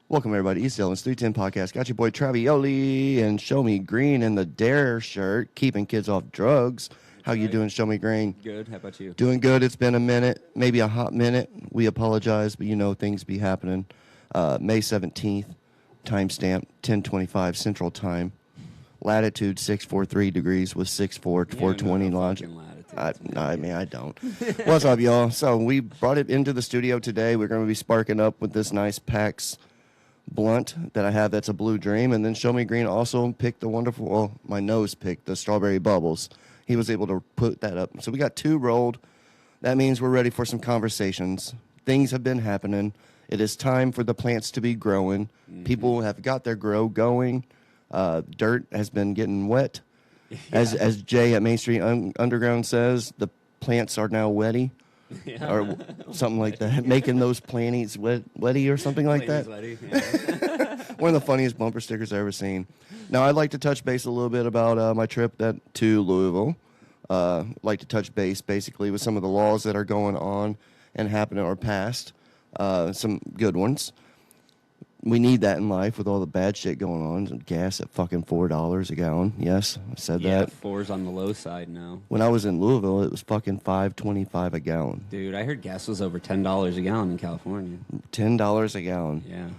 Welcome, everybody. East Elvins 310 Podcast. Got your boy Travioli and ShowMe Green in the Dare shirt, keeping kids off drugs. How you doing, ShowMe Green? Good. How about you? Doing good. It's been a minute, maybe a hot minute. We apologize, but you know things be happening. May 17th, timestamp 10:25 Central Time. Latitude 643 degrees with 64 420 longitude. I don't. What's up, y'all? So we brought it into the studio today. We're going to be sparking up with this nice PAX blunt that I have that's a Blue Dream. And then ShowMe Green also picked the wonderful, well, my nose picked the Strawberry Bubbles. He was able to put that up. So we got two rolled. That means we're ready for some conversations. Things have been happening. It is time for the plants to be growing. Mm-hmm. People have got their grow going. Dirt has been getting wet. Yeah. As Jay at Main Street Underground says, the plants are now wetty. Yeah. Or something like that. Making those planties wetty or something like that. Wetty, yeah. One of the funniest bumper stickers I've ever seen. Now, I'd like to touch base a little bit about my trip to Louisville. Like to touch base, basically, with some of the laws that are going on and happening or passed. Some good ones. We need that in life with all the bad shit going on. Gas at fucking $4 a gallon. Yes, I said that. Yeah, $4's on the low side now. When I was in Louisville, it was fucking $5.25 a gallon. Dude, I heard gas was over $10 a gallon in California. $10 a gallon.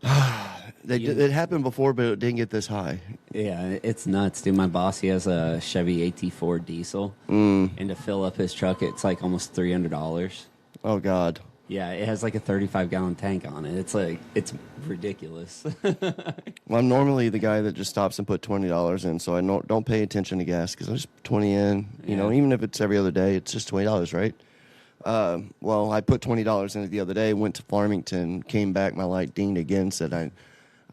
Yeah. It happened before, but it didn't get this high. Yeah, it's nuts, dude. My boss, he has a Chevy AT4 diesel, and to fill up his truck, it's like almost $300. Oh, God. Yeah, it has like a 35-gallon tank on it. It's ridiculous. Well, I'm normally the guy that just stops and put $20 in, so I don't pay attention to gas because I just put 20 in. You know, even if it's every other day, it's just $20, right? Well, I put $20 in it the other day, went to Farmington, came back, my light dinged again, said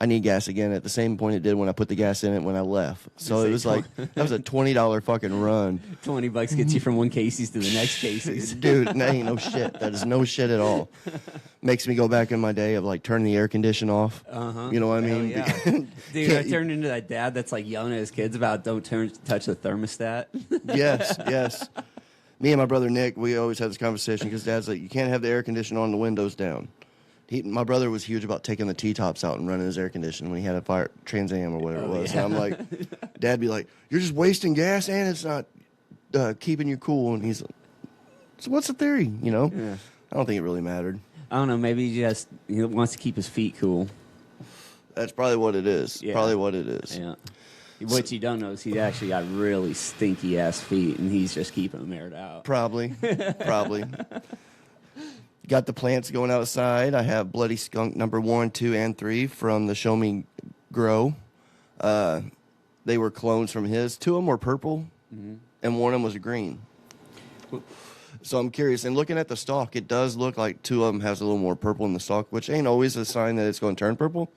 I need gas again at the same point it did when I put the gas in it when I left. So it was like, that was a $20 fucking run. $20 gets you from one Casey's to the next Casey's. Dude, that ain't no shit. That is no shit at all. Makes me go back in my day of like turning the air condition off. Uh-huh. You know what I mean? Yeah. Dude, I turned into that dad that's like yelling at his kids about don't touch the thermostat. Yes. Me and my brother Nick, we always have this conversation because Dad's like, you can't have the air conditioner on, the windows down. My brother was huge about taking the T-tops out and running his air conditioner when he had a fire Trans Am or whatever it was. Yeah. And I'm like, Dad'd be like, you're just wasting gas and it's not keeping you cool. And he's like, so what's the theory, you know? Yeah. I don't think it really mattered. I don't know. Maybe he wants to keep his feet cool. That's probably what it is. Yeah. Probably what it is. Yeah. What you don't know is he's actually got really stinky-ass feet, and he's just keeping them aired out. Probably. Got the plants going outside. I have Bloody Skunk number 1, 2, and 3 from the ShowMe Grow. They were clones from his. 2 of them were purple, and one of them was green. So I'm curious. And looking at the stalk, it does look like 2 of them has a little more purple in the stalk, which ain't always a sign that it's going to turn purple.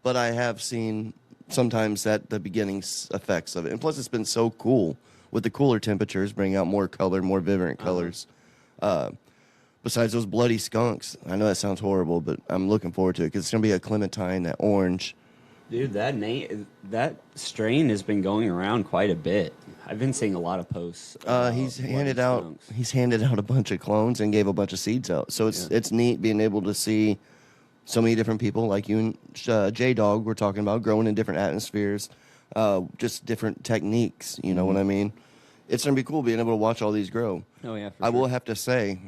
But I have seen sometimes that the beginning effects of it. And plus, it's been so cool with the cooler temperatures, bring out more color, more vibrant colors. Besides those bloody skunks. I know that sounds horrible, but I'm looking forward to it because it's going to be a clementine, that orange. Dude, that strain has been going around quite a bit. I've been seeing a lot of posts. He's handed out a bunch of clones and gave a bunch of seeds out. So it's neat being able to see so many different people like you and J-Dog we're talking about growing in different atmospheres, just different techniques, you know what I mean? It's going to be cool being able to watch all these grow. Oh, yeah, I will have to say,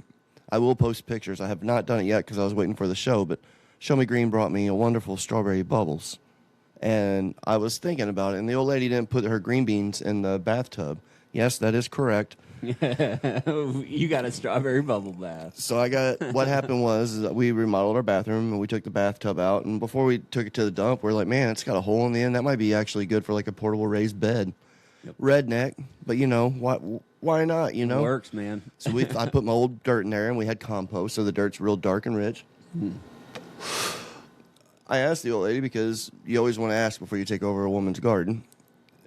I will post pictures. I have not done it yet because I was waiting for the show, but ShowMe Green brought me a wonderful strawberry bubbles. And I was thinking about it, and the old lady didn't put her green beans in the bathtub. Yes, that is correct. You got a strawberry bubble bath. So what happened was that we remodeled our bathroom and we took the bathtub out. And before we took it to the dump, we're like, man, it's got a hole in the end. That might be actually good for like a portable raised bed. Yep. Redneck, but you know, why not, you know? It works, man. So I put my old dirt in there and we had compost. So the dirt's real dark and rich. I asked the old lady because you always want to ask before you take over a woman's garden.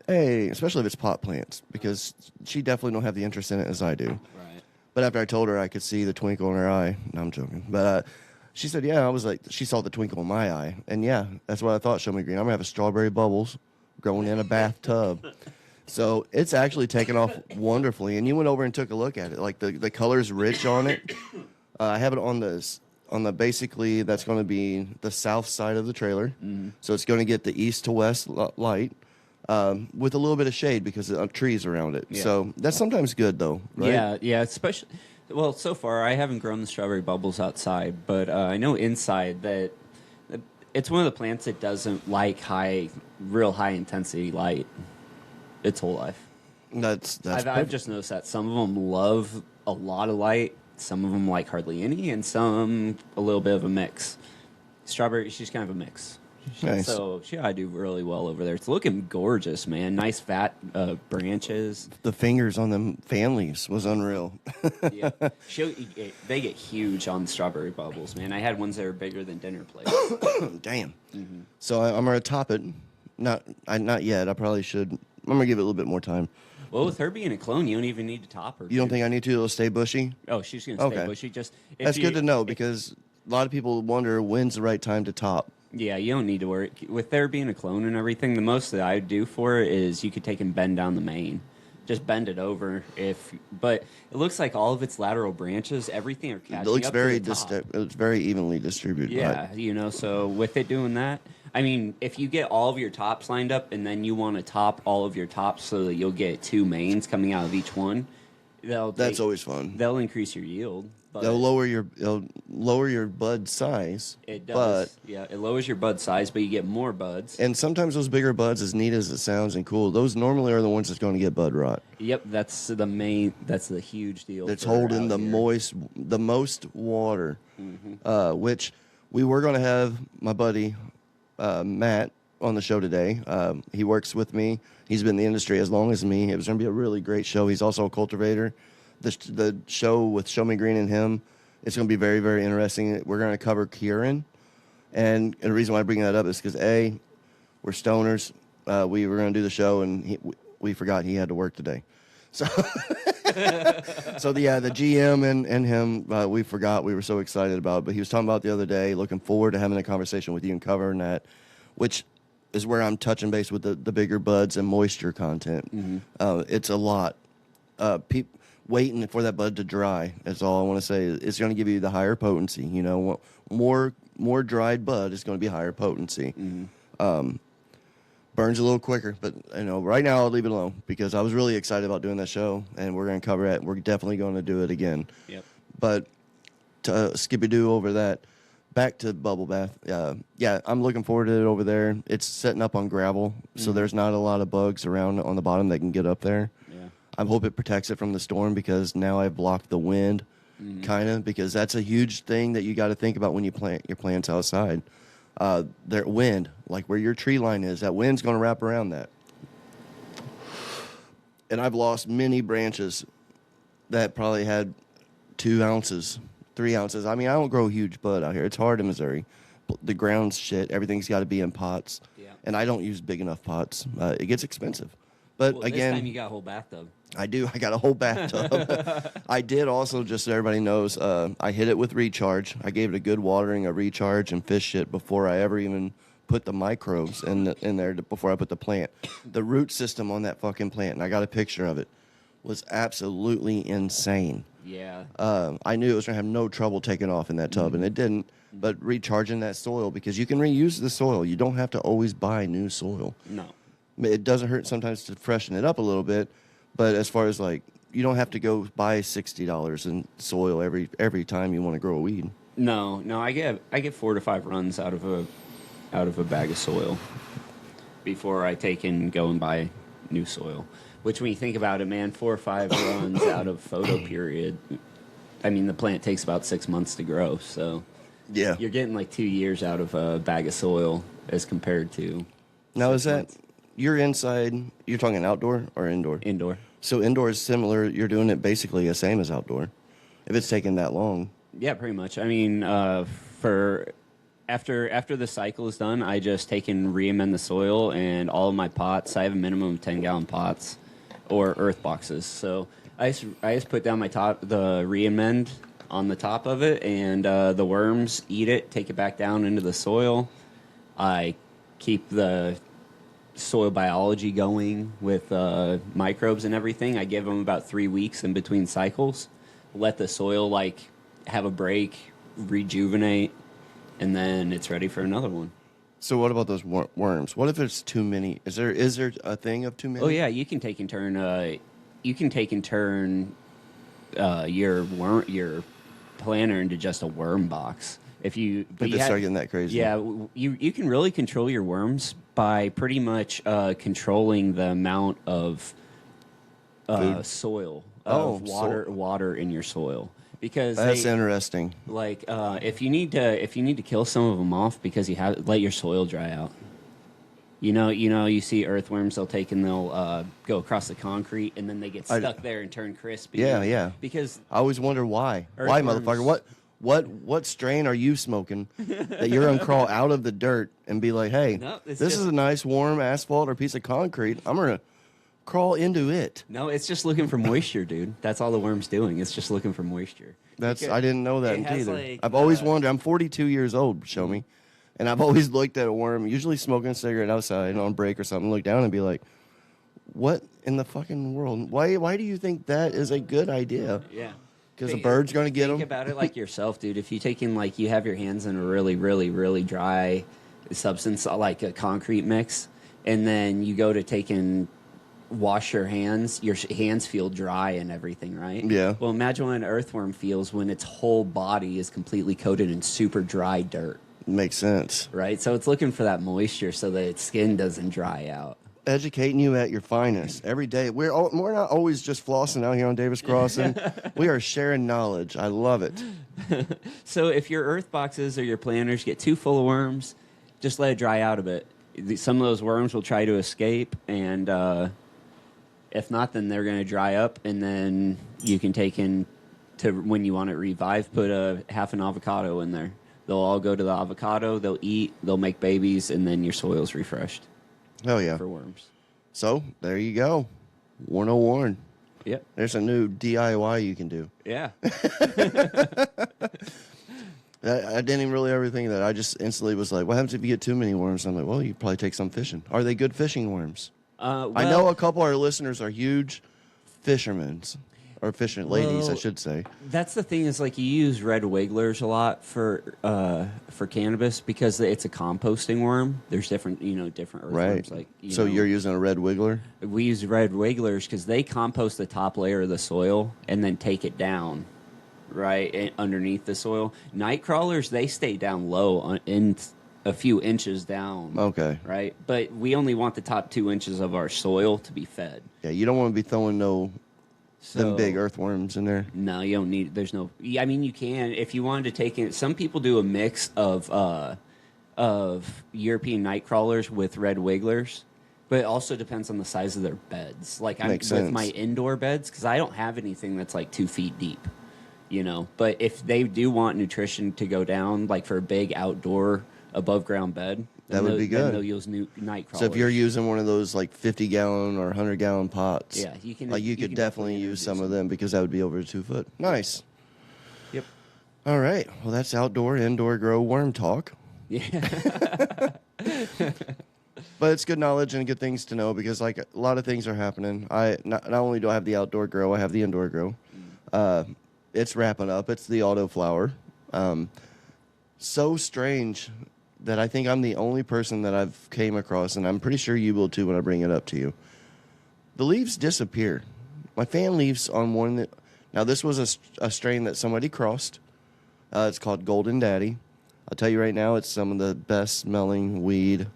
Hey, especially if it's pot plants, because she definitely don't have the interest in it as I do. Right. But after I told her, I could see the twinkle in her eye. No, I'm joking. But she said, yeah, I was like, she saw the twinkle in my eye. And yeah, that's what I thought, ShowMe Green. I'm going to have a strawberry bubbles growing in a bathtub. So it's actually taken off wonderfully. And you went over and took a look at it. Like the color's rich on it. I have it on this basically that's going to be the south side of the trailer. So it's going to get the east to west light with a little bit of shade because of trees around it. Yeah. So that's sometimes good though, right? Yeah, especially. Well, so far I haven't grown the strawberry bubbles outside, but I know inside that it's one of the plants that doesn't like real high intensity light its whole life. That's I've just noticed that some of them love a lot of light, some of them like hardly any, and some a little bit of a mix. Strawberry, she's kind of a mix. nice. So she ought to do really well over there. It's looking gorgeous, man. Nice fat branches. The fingers on them families was unreal. Yeah, they get huge on strawberry bubbles, man. I had ones that were bigger than dinner plates. Damn. So I'm gonna top it. Not yet. I probably should. I'm gonna give it a little bit more time. Well, with her being a clone, you don't even need to top her. You don't think I need to? It'll stay bushy. Oh, she's gonna stay Okay. bushy. Just if That's you- good to know because a lot of people wonder when's the right time to top. Yeah, you don't need to worry. With there being a clone and everything, the most that I would do for it is you could take and bend down the mane. Just bend it over. But it looks like all of its lateral branches, everything are catching It looks up very to the top. it's very evenly distributed. Yeah, so with it doing that, I mean, if you get all of your tops lined up and then you want to top all of your tops so that you'll get two mains coming out of each one, That's always fun. they'll increase your yield. But It'll lower your bud size. it does. It lowers your bud size, but you get more buds. And sometimes those bigger buds, as neat as it sounds and cool, those normally are the ones that's going to get bud rot. Yep, that's the huge deal. It's for holding out the here. the most water, which we were going to have my buddy Matt on the show today. He works with me. He's been in the industry as long as me. It was going to be a really great show. He's also a cultivator. The show with ShowMe Green and him, it's going to be very, very interesting. We're going to cover Kieran. And the reason why I bring that up is because, A, we're stoners. We were going to do the show, and we forgot he had to work today. So, the GM and him, we forgot. We were so excited about it. But he was talking about it the other day, looking forward to having a conversation with you and covering that, which is where I'm touching base with the bigger buds and moisture content. It's a lot. Waiting for that bud to dry. That's all I want to say. It's going to give you the higher potency. You know, more dried bud is going to be higher potency. Burns a little quicker, but right now I'll leave it alone because I was really excited about doing that show, and we're going to cover it. We're definitely going to do it again. Yep. But to skip-a-doo over that, back to bubble bath. I'm looking forward to it over there. It's setting up on gravel, so there's not a lot of bugs around on the bottom that can get up there. I hope it protects it from the storm because now I've blocked the wind, kind of, because that's a huge thing that you got to think about when you plant your plants outside. Their wind, like where your tree line is, that wind's going to wrap around that. And I've lost many branches that probably had 2 ounces, 3 ounces. I mean, I don't grow huge bud out here. It's hard in Missouri. The ground's shit. Everything's got to be in pots. Yeah. And I don't use big enough pots. It gets expensive. But Well, again, this time you got a whole bathtub. I do. I got a whole bathtub. I did also, just so everybody knows, I hit it with recharge. I gave it a good watering, a recharge, and fish shit before I ever even put the microbes in there before I put the plant. The root system on that fucking plant, and I got a picture of it, was absolutely insane. Yeah. I knew it was going to have no trouble taking off in that tub, and it didn't. But recharging that soil, because you can reuse the soil. You don't have to always buy new soil. No. It doesn't hurt sometimes to freshen it up a little bit, but as far as like, you don't have to go buy $60 in soil every time you want to grow a weed. No. I get 4 to 5 runs out of a bag of soil before I take and go and buy new soil. Which, when you think about it, man, 4 or 5 runs out of photo period. I mean, the plant takes about 6 months to grow, so Yeah. you're getting like 2 years out of a bag of soil as compared to Now, 6 is that months. you're inside? You're talking outdoor or indoor? Indoor. So indoor is similar. You're doing it basically the same as outdoor. If it's taking that long. Yeah, pretty much. I mean, for after the cycle is done, I just take and re-amend the soil, and all of my pots. I have a minimum of 10-gallon pots or earth boxes. So I just put down the re-amend on the top of it, and the worms eat it, take it back down into the soil. I keep the soil biology going with microbes and everything. I give them about 3 weeks in between cycles. Let the soil have a break, rejuvenate, and then it's ready for another one. So what about those worms? What if it's too many? Is there a thing of too many? Oh yeah, you can take and turn. Your planter into just a worm box. If you start getting that crazy. Yeah, you can really control your worms by pretty much controlling the amount of soil, water in your soil. Because that's interesting. Like if you need to kill some of them off because let your soil dry out. You see earthworms. They'll take and they'll go across the concrete, and then they get stuck there and turn crispy. Yeah. Because I always wonder why. Why, motherfucker? What strain are you smoking that you're gonna crawl out of the dirt and be like, hey, this is a nice warm asphalt or piece of concrete. I'm gonna crawl into it. No, it's just looking for moisture, dude. That's all the worm's doing. It's just looking for moisture. I didn't know that either. I've always wondered. I'm 42 years old. Show me. And I've always looked at a worm, usually smoking a cigarette outside on break or something, look down and be like, what in the fucking world? Why do you think that is a good idea? Yeah. Because a bird's going to get them? Think about it like yourself, dude. If you take in, like, you have your hands in a really, really, really dry substance, like a concrete mix, and then you go to take and wash your hands feel dry and everything, right? Yeah. Well, imagine what an earthworm feels when its whole body is completely coated in super dry dirt. Makes sense. Right? So it's looking for that moisture so that its skin doesn't dry out. Educating you at your finest every day. We're not always just flossing out here on Davis Crossing. We are sharing knowledge. I love it. So if your earth boxes or your planters get too full of worms, just let it dry out a bit. Some of those worms will try to escape, and if not, then they're going to dry up, and then you can take in to when you want it revived, put half an avocado in there. They'll all go to the avocado, they'll eat, they'll make babies, and then your soil's refreshed. Oh, yeah. For worms. So, there you go. 101. Yep. There's a new DIY you can do. Yeah. I didn't even really ever think of that. I just instantly was like, what happens if you get too many worms? I'm like, well, you probably take some fishing. Are they good fishing worms? I know a couple of our listeners are huge fishermen. Or fishing ladies, I should say. That's the thing is, like, you use red wigglers a lot for cannabis because it's a composting worm. There's different earthworms. Right. You're using a red wiggler? We use red wigglers because they compost the top layer of the soil and then take it down, right, underneath the soil. Night crawlers, they stay down low in a few inches down. Okay. Right? But we only want the top 2 inches of our soil to be fed. Yeah, you don't want to be throwing them big earthworms in there. No, you don't need. There's no. I mean, you can if you wanted to take it. Some people do a mix of European night crawlers with red wigglers, but it also depends on the size of their beds. Like with my indoor beds, because I don't have anything that's like 2 feet deep, But if they do want nutrition to go down, like for a big outdoor above ground bed, that would be good. Then they'll use night crawlers. So if you're using one of those like 50-gallon or 100-gallon pots, yeah, you can. You could definitely use some of them because that would be over 2 foot. Nice. Yep. All right. Well, that's indoor grow worm talk. Yeah. But it's good knowledge and good things to know because like a lot of things are happening. Not only do I have the outdoor grow, I have the indoor grow. It's wrapping up. It's the auto flower. So strange that I think I'm the only person that I've came across, and I'm pretty sure you will too when I bring it up to you. The leaves disappear. My fan leaves on one. Now, this was a strain that somebody crossed. It's called Golden Daddy. I'll tell you right now, it's some of the best smelling weed.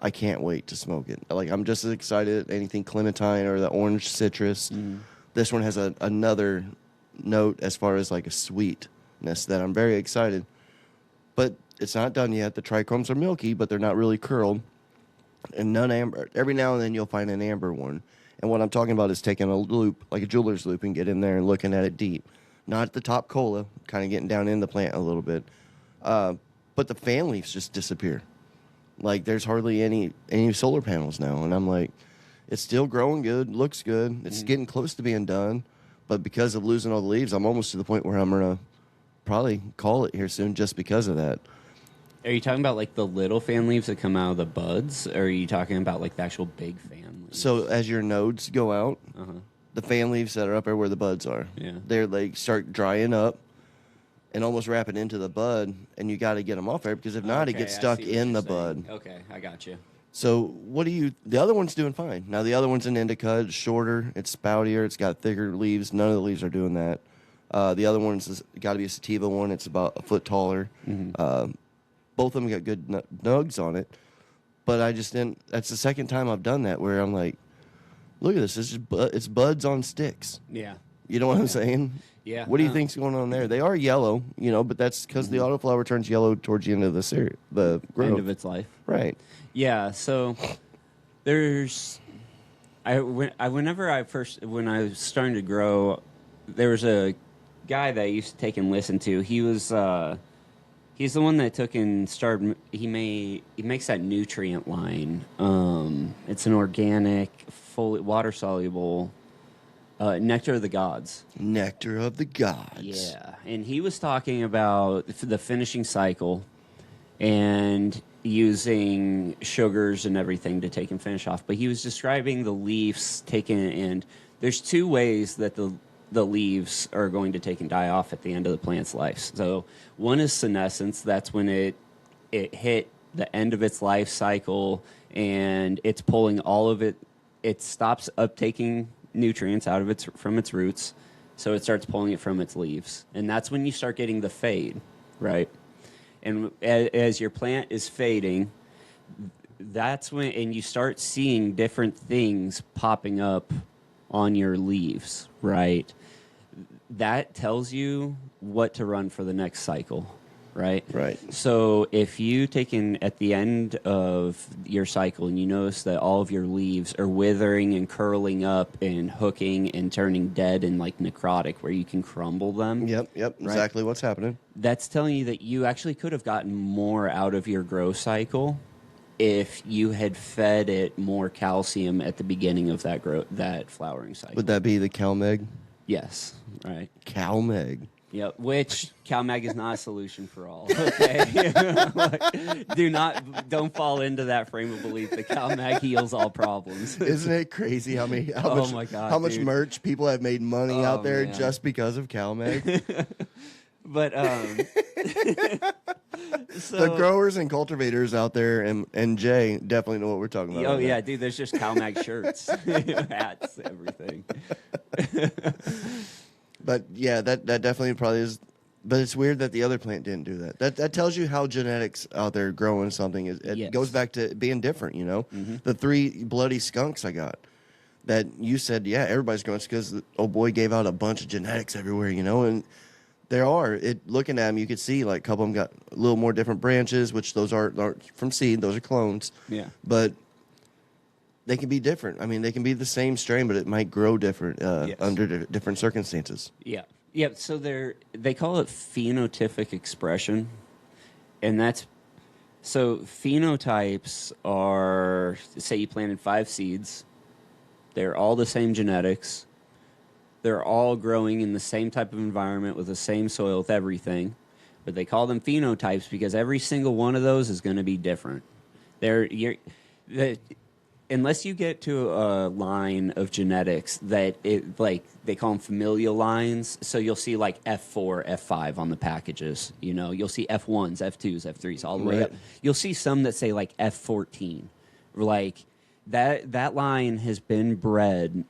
I can't wait to smoke it. Like, I'm just as excited anything clementine or the orange citrus. This one has another note as far as like a sweetness that I'm very excited. But it's not done yet. The trichomes are milky, but they're not really curled. And none amber. Every now and then you'll find an amber one. And what I'm talking about is taking a loop, like a jeweler's loop, and get in there and looking at it deep. Not the top cola, kind of getting down in the plant a little bit. But the fan leaves just disappear. Like there's hardly any solar panels now. And I'm like, it's still growing good, looks good. It's getting close to being done. But because of losing all the leaves, I'm almost to the point where I'm going to probably call it here soon just because of that. Are you talking about like the little fan leaves that come out of the buds, or are you talking about like the actual big fan leaves? So as your nodes go out, the fan leaves that are up there where the buds are, they're like start drying up, and almost wrap it into the bud, and you got to get them off there because if not, it Okay, gets I stuck see what in you're the saying. bud. Okay, I got you. So what do you? The other one's doing fine. Now the other one's an indica. It's shorter. It's spoutier. It's got thicker leaves. None of the leaves are doing that. The other one's got to be a sativa one. It's about a foot taller. Both of them got good nugs on it. But I just didn't. That's the second time I've done that where I'm like, look at this. It's just it's buds on sticks. Yeah. You know what I'm saying? Yeah. What do you think's going on there? They are yellow, but that's because the autoflower turns yellow towards the end of the growth. End of its life. Right. Yeah. So there's, when I was starting to grow, there was a guy that I used to take and listen to. He was he's the one that took and started. He makes that nutrient line. It's an organic, fully water soluble. Nectar of the Gods. Nectar of the Gods. Yeah. And he was talking about the finishing cycle and using sugars and everything to take and finish off. But he was describing the leaves and there's two ways that the leaves are going to take and die off at the end of the plant's life. So one is senescence. That's when it hit the end of its life cycle and it's pulling all of it. It stops uptaking nutrients out of from its roots, so it starts pulling it from its leaves, and that's when you start getting the fade, right? And as your plant is fading, that's when and you start seeing different things popping up on your leaves, right? That tells you what to run for the next cycle, right? Right. So if you take in at the end of your cycle and you notice that all of your leaves are withering and curling up and hooking and turning dead and like necrotic where you can crumble them. Yep, right? exactly what's happening. That's telling you that you actually could have gotten more out of your growth cycle if you had fed it more calcium at the beginning of that flowering cycle. Would that be the CalMeg? Yes, right. CalMeg. Yep, which CalMag is not a solution for all. Okay, don't fall into that frame of belief that CalMag heals all problems. Isn't it crazy how much dude. merch people have made money out there man. just because of CalMag? But so, The growers and cultivators out there and Jay definitely know what we're talking about. oh right yeah, now. dude, there's just CalMag shirts, hats, everything. But yeah, that definitely probably is. But it's weird that the other plant didn't do that. That tells you how genetics out there growing something is. It Yes. goes back to being different. The 3 bloody skunks I got. That you said, yeah, everybody's going because the old boy gave out a bunch of genetics everywhere, and there are. Looking at them, you could see like a couple of them got a little more different branches, which those aren't from seed; those are clones. Yeah. But they can be different. I mean, they can be the same strain, but it might grow different Yes. under different circumstances. Yeah. Yeah. So they call it phenotypic expression. And so phenotypes are, say you planted 5 seeds. They're all the same genetics. They're all growing in the same type of environment with the same soil with everything. But they call them phenotypes because every single one of those is going to be different. Unless you get to a line of genetics that they call them familial lines. So you'll see like F4, F5 on the packages. You'll see F1s, F2s, F3s, all the way up. You'll see some that say like F14. Like that line has been bred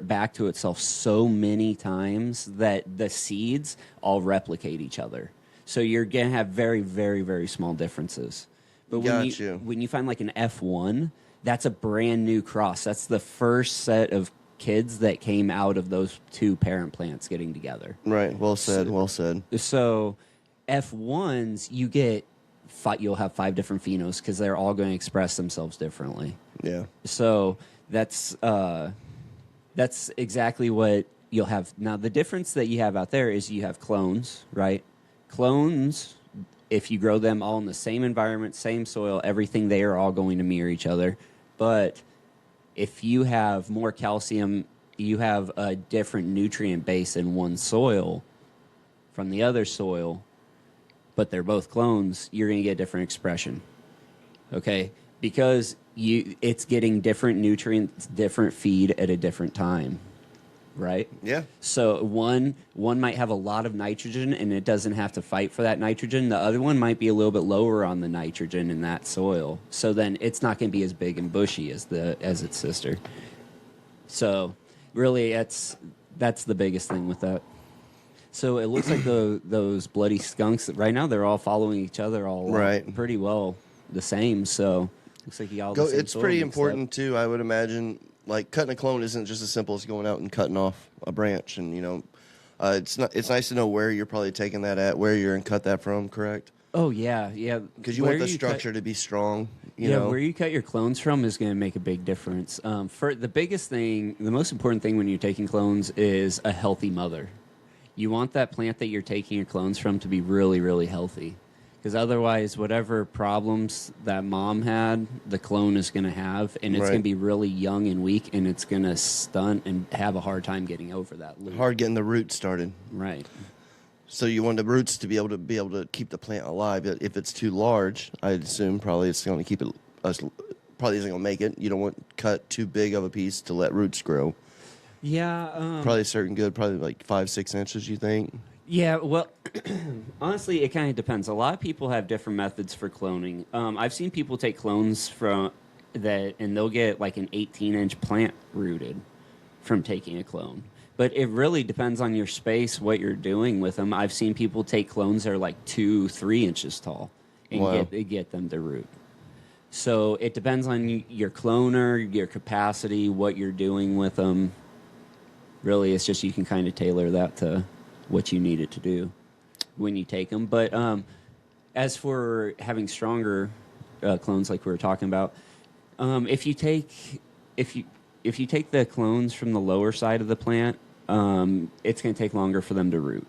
back to itself so many times that the seeds all replicate each other. So you're going to have very, very, very small differences. But when you find like an F1, that's a brand new cross. That's the first set of kids that came out of those 2 parent plants getting together. Right. Well said. So F1s, you'll have 5 different phenos because they're all going to express themselves differently. Yeah. So that's exactly what you'll have. Now, the difference that you have out there is you have clones, right? Clones, if you grow them all in the same environment, same soil, everything, they are all going to mirror each other. But if you have more calcium, you have a different nutrient base in one soil from the other soil, but they're both clones, you're going to get different expression. Okay? Because it's getting different nutrients, different feed at a different time. right? Yeah. So one might have a lot of nitrogen and it doesn't have to fight for that nitrogen. The other one might be a little bit lower on the nitrogen in that soil. So then it's not going to be as big and bushy as its sister. So really that's the biggest thing with that. So it looks like those bloody skunks right now they're all following each other all Right. pretty well the same. So looks like you all the same It's soil pretty mixed important up. too, I would imagine. Like cutting a clone isn't just as simple as going out and cutting off a branch, and it's not. It's nice to know where you're probably taking that at, where you're gonna cut that from. Correct? Oh yeah. Because you Where want the you structure to be strong. You Yeah, know. where you cut your clones from is going to make a big difference. For the biggest thing, the most important thing when you're taking clones is a healthy mother. You want that plant that you're taking your clones from to be really, really healthy. Because otherwise, whatever problems that mom had, the clone is going to have, and it's Right. going to be really young and weak, and it's going to stunt and have a hard time getting over that loop. Hard getting the roots started. Right. So you want the roots to be able to keep the plant alive. If it's too large, I'd assume probably it's going to keep it. Probably isn't going to make it. You don't want cut too big of a piece to let roots grow. Yeah. Probably certain good. Probably like 5-6 inches. You think? Yeah, well, honestly, it kind of depends. A lot of people have different methods for cloning. I've seen people take clones from that, and they'll get like an 18-inch plant rooted from taking a clone. But it really depends on your space, what you're doing with them. I've seen people take clones that are like 2-3 inches tall and Wow. get them to root. So it depends on your cloner, your capacity, what you're doing with them. Really, it's just you can kind of tailor that to what you need it to do when you take them. But as for having stronger clones, like we were talking about, if you take the clones from the lower side of the plant, it's going to take longer for them to root.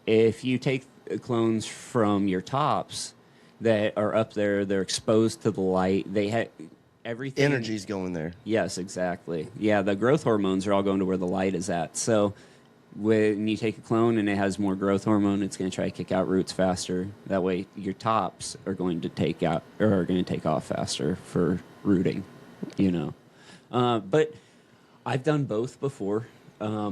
If you take clones from your tops that are up there, they're exposed to the light. They have everything. Energy's going there. Yes, exactly. Yeah, the growth hormones are all going to where the light is at. So when you take a clone and it has more growth hormone, it's going to try to kick out roots faster. That way, your tops are going to take off faster for rooting. But I've done both before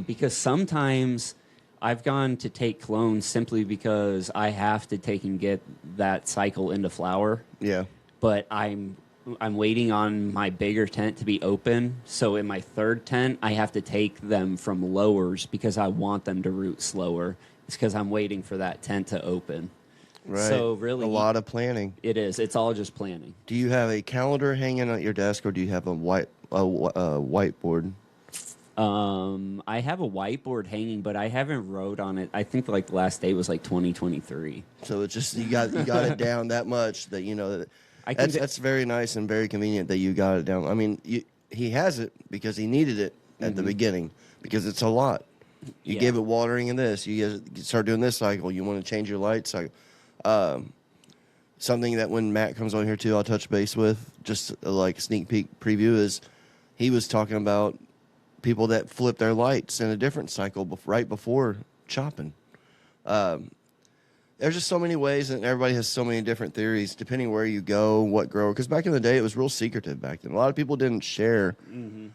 because sometimes I've gone to take clones simply because I have to take and get that cycle into flower. Yeah. But I'm waiting on my bigger tent to be open. So in my third tent, I have to take them from lowers because I want them to root slower. It's because I'm waiting for that tent to open. Right. So really, a lot of planning. it is. It's all just planning. Do you have a calendar hanging at your desk, or do you have a whiteboard? I have a whiteboard hanging, but I haven't wrote on it. I think like the last day was like 2023. So it's just you got it down that much that you know that. That's very nice and very convenient that you got it down. I mean, he has it because he needed it at the beginning because it's a lot. You Yeah. gave it watering and this. You start doing this cycle. You want to change your light cycle. Something that when Matt comes on here too, I'll touch base with just like a sneak peek preview is he was talking about people that flip their lights in a different cycle right before chopping. There's just so many ways, and everybody has so many different theories, depending where you go, what grower. Because back in the day, it was real secretive back then. A lot of people didn't share. Kind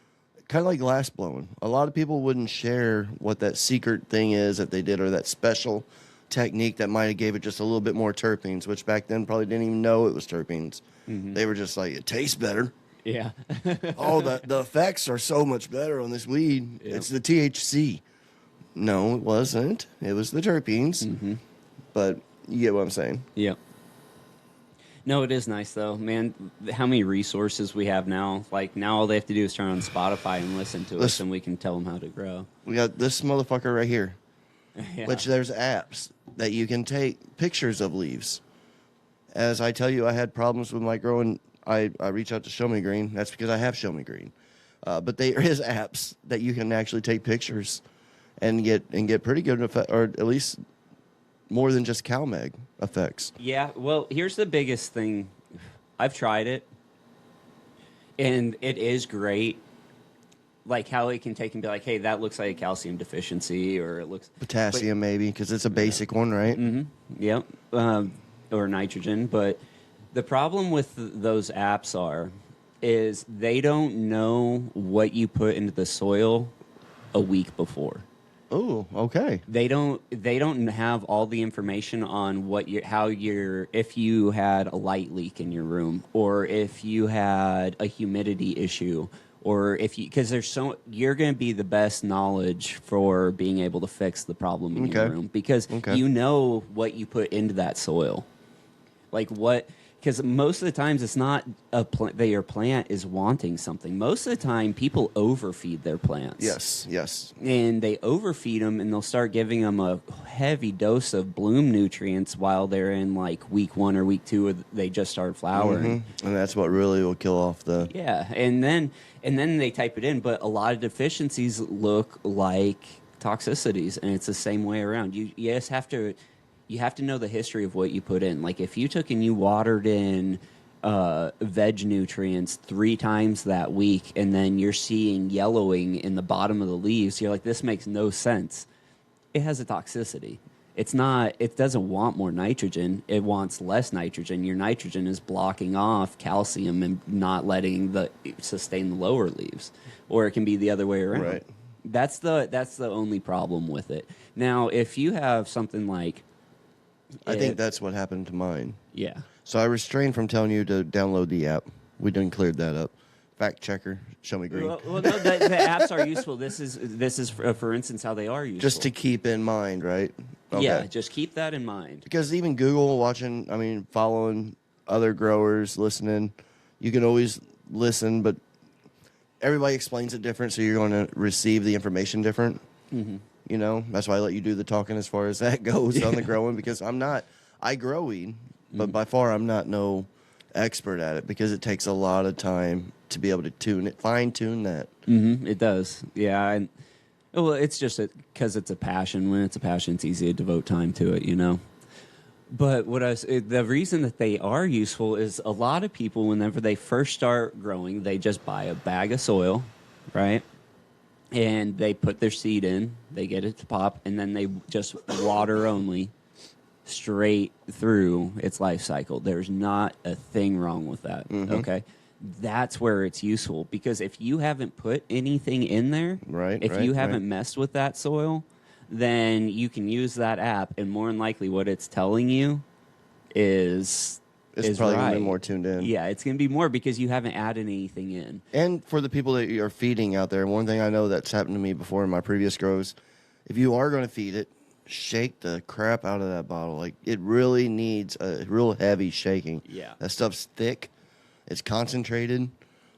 of like glass blowing. A lot of people wouldn't share what that secret thing is that they did, or that special technique that might have gave it just a little bit more terpenes, which back then probably didn't even know it was terpenes. They were just like, it tastes better. Yeah. Oh, the effects are so much better on this weed. Yeah. It's the THC. No, it wasn't. It was the terpenes. But you get what I'm saying. Yeah. No, it is nice though, man. How many resources we have now? Like now, all they have to do is turn on Spotify and listen to us, and we can tell them how to grow. We got this motherfucker right here, Yeah. which there's apps that you can take pictures of leaves. As I tell you, I had problems with my growing. I reach out to ShowMe Green. That's because I have ShowMe Green. But there is apps that you can actually take pictures and get pretty good effect, or at least more than just CalMag effects. Yeah, well, here's the biggest thing. I've tried it, and it is great. Like how it can take and be like, hey, that looks like a calcium deficiency, or it looks... Potassium maybe, because it's a basic one, right? Yep, or nitrogen. But the problem with those apps is they don't know what you put into the soil a week before. Oh, okay. They don't have all the information on if you had a light leak in your room, or if you had a humidity issue, or because you're going to be the best knowledge for being able to fix the problem in your room, because you know what you put into that soil. Like because most of the times it's not that your plant is wanting something. Most of the time people overfeed their plants. Yes. And they overfeed them, and they'll start giving them a heavy dose of bloom nutrients while they're in like week 1 or week 2. They just start flowering. And that's what really will kill off the... Yeah, and then they type it in, but a lot of deficiencies look like toxicities, and it's the same way around. You just have to... You have to know the history of what you put in. Like if you took and you watered in veg nutrients 3 times that week, and then you're seeing yellowing in the bottom of the leaves, you're like, this makes no sense. It has a toxicity. It doesn't want more nitrogen. It wants less nitrogen. Your nitrogen is blocking off calcium and not letting sustain the lower leaves. Or it can be the other way around. Right. That's the only problem with it. Now, if you have something like... I think that's what happened to mine. Yeah. So I restrained from telling you to download the app. We done cleared that up. Fact checker, ShowMe Green. Well, no, the apps are useful. This is for instance, how they are useful. Just to keep in mind, right? Okay. Yeah, just keep that in mind. Because even Google, following other growers, listening, you can always listen, but everybody explains it different, so you're going to receive the information different. Mm-hmm. You know, that's why I let you do the talking as far as that goes on the growing, because I grow weed, but by far I'm not no expert at it, because it takes a lot of time to be able to fine tune that. Mm-hmm, it does. Yeah. And, well, it's just because it's a passion. When it's a passion, it's easy to devote time to it, you know. But the reason that they are useful is a lot of people, whenever they first start growing, they just buy a bag of soil, right? And they put their seed in, they get it to pop, and then they just water only straight through its life cycle. There's not a thing wrong with that, okay? That's where it's useful, because if you haven't put anything in there, if you haven't messed with that soil, then you can use that app, and more than likely what it's telling you is probably going to right. be more tuned in. Yeah, it's going to be more because you haven't added anything in. And for the people that you're feeding out there, one thing I know that's happened to me before in my previous grows, if you are going to feed it, shake the crap out of that bottle. Like, it really needs a real heavy shaking. Yeah. That stuff's thick. It's concentrated.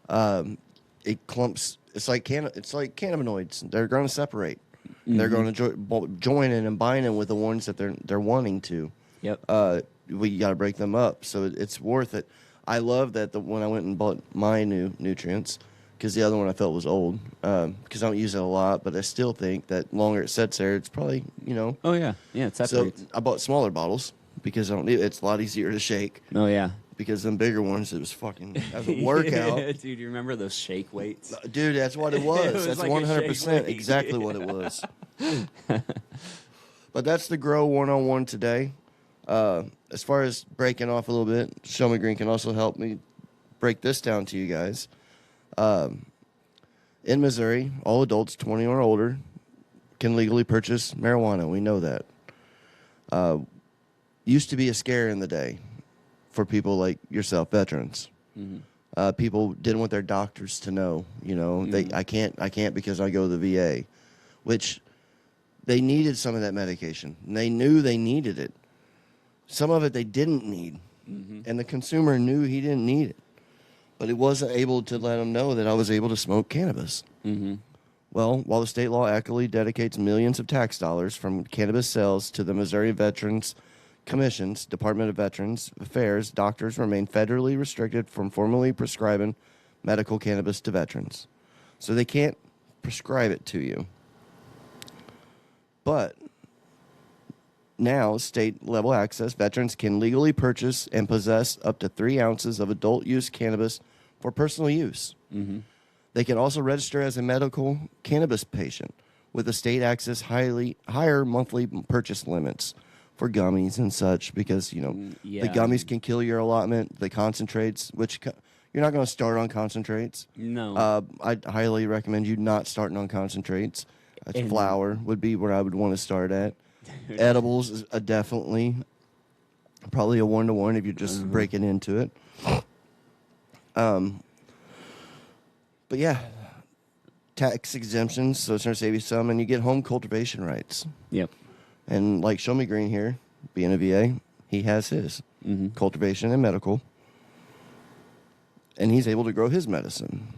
It clumps. It's like cannabinoids. They're going to separate. Mm-hmm. They're going to join in and bind in with the ones that they're wanting to. Yep. We got to break them up, so it's worth it. I love that when I went and bought my new nutrients, because the other one I felt was old, because I don't use it a lot, but I still think that longer it sits there, it's probably, you know. Oh, yeah. Yeah, it separates. So I bought smaller bottles because it's a lot easier to shake. Oh, yeah. Because them bigger ones, that was a workout. Dude, you remember those shake weights? Dude, that's what it was. It was That's like 100% exactly what it was. But that's the Grow 101 today. As far as breaking off a little bit, ShowMe Green can also help me break this down to you guys. In Missouri, all adults 20 or older can legally purchase marijuana. We know that. Used to be a scare in the day for people like yourself, veterans. Mm-hmm. People didn't want their doctors to know. You know, I can't because I go to the VA, which they needed some of that medication. And they knew they needed it. Some of it they didn't need, and the consumer knew he didn't need it, but it wasn't able to let him know that I was able to smoke cannabis. Mm-hmm. Well, while the state law accurately dedicates millions of tax dollars from cannabis sales to the Missouri Veterans Commission's Department of Veterans Affairs, doctors remain federally restricted from formally prescribing medical cannabis to veterans. So they can't prescribe it to you. But now, state-level access, veterans can legally purchase and possess up to 3 ounces of adult-use cannabis for personal use. Mm-hmm. They can also register as a medical cannabis patient with the state access higher monthly purchase limits for gummies and such, because, you know, the gummies can kill your allotment, the concentrates, which you're not going to start on concentrates. No. I highly recommend you not starting on concentrates. That's flour would be where I would want to start at. Edibles is definitely probably a 1-to-1 if you're just breaking into it. But yeah, tax exemptions, so it's going to save you some, and you get home cultivation rights. Yep. And like ShowMe Green here, being a VA, he has his cultivation and medical, and he's able to grow his medicine.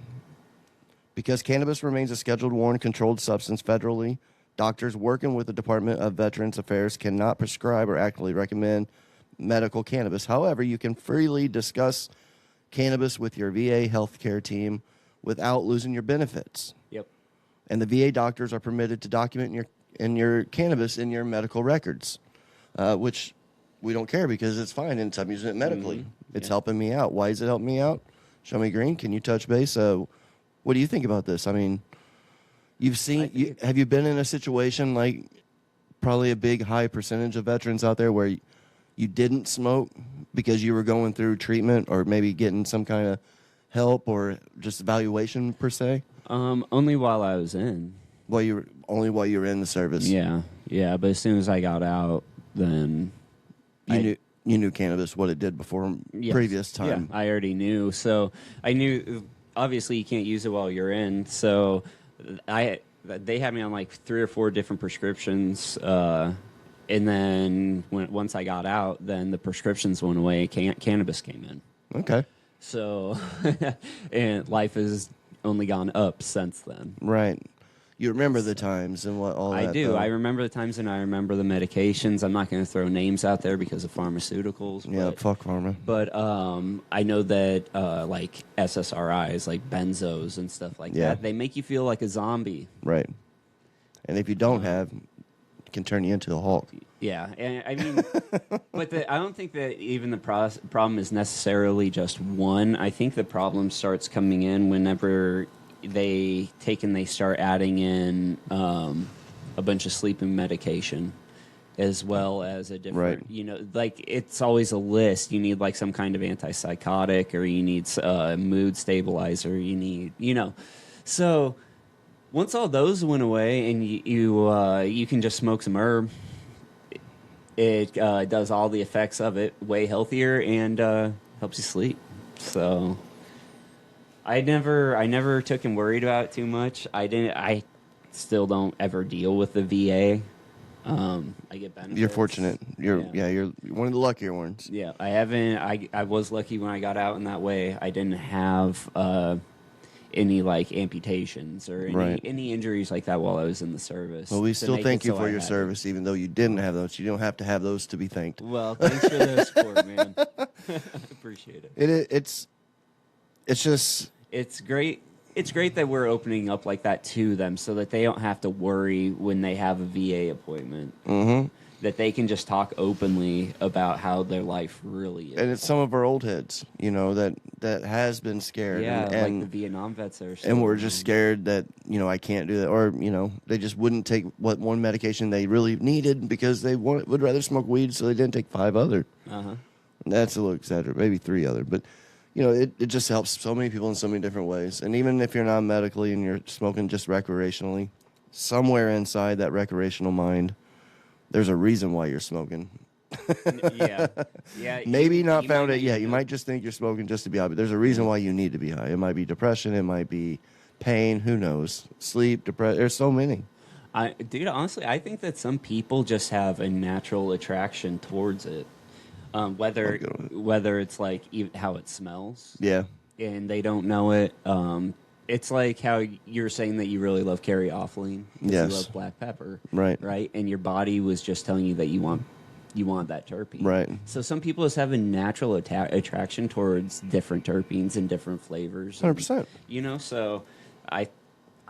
Because cannabis remains a Scheduled 1 controlled substance federally, doctors working with the Department of Veterans Affairs cannot prescribe or actively recommend medical cannabis. However, you can freely discuss cannabis with your VA healthcare team without losing your benefits. Yep. And the VA doctors are permitted to document your cannabis in your medical records, which we don't care because it's fine and I'm using it medically. It's helping me out. Why is it helping me out? ShowMe Green, can you touch base? What do you think about this? I mean, have you been in a situation like probably a big high percentage of veterans out there where you didn't smoke because you were going through treatment or maybe getting some kind of help or just evaluation per se? Only while I was in. While you were in the service. Yeah. But as soon as I got out, then you knew cannabis, what it did before previous time. Yeah, I already knew. So I knew. Obviously, you can't use it while you're in. So they had me on like 3 or 4 different prescriptions. And then once I got out, then the prescriptions went away. Cannabis came in. Okay. So, and life has only gone up since then. Right. You remember the times and what all that. I do. Though. I remember the times and I remember the medications. I'm not going to throw names out there because of pharmaceuticals. Yeah, fuck pharma. But I know that like SSRIs, like benzos and stuff like that, they make you feel like a zombie. Right. And if you don't it can turn you into a Hulk. Yeah, and I mean, but I don't think that even the problem is necessarily just one. I think the problem starts coming in whenever they start adding in a bunch of sleeping medication as well as a different, like it's always a list. You need like some kind of antipsychotic or you need a mood stabilizer. You need, so once all those went away and you can just smoke some herb, it does all the effects of it way healthier and helps you sleep. So I never took and worried about it too much. I still don't ever deal with the VA. I get benefits. You're fortunate. You're one of the luckier ones. Yeah, I haven't. I was lucky when I got out in that way. I didn't have any like amputations or any injuries like that while I was in the service. Well, we still thank you for your service, even though you didn't have those. You don't have to have those to be thanked. Well, thanks for the support, man. I appreciate it. It's just. It's great. It's great that we're opening up like that to them so that they don't have to worry when they have a VA appointment. Mm-hmm. That they can just talk openly about how their life really is. And it's some of our old heads, that has been scared. Yeah, and like the Vietnam vets are. And we're just scared that, I can't do that. Or, they just wouldn't take one medication they really needed because they would rather smoke weed, so they didn't take 5 other. Uh-huh. That's a little exaggerated, maybe 3 other. But, it just helps so many people in so many different ways. And even if you're not medically and you're smoking just recreationally, somewhere inside that recreational mind, there's a reason why you're smoking. Yeah. Maybe not found it yet. You might just think you're smoking just to be high, but there's a reason why you need to be high. It might be depression. It might be pain. Who knows? Sleep, depression. There's so many. Dude, honestly, I think that some people just have a natural attraction towards it. Whether it's like how it smells. Yeah. And they don't know it. It's like how you're saying that you really love caryophyllene. Yes. You love black pepper. Right. Right. And your body was just telling you that you want that terpene. Right. So some people just have a natural attraction towards different terpenes and different flavors. 100%. So I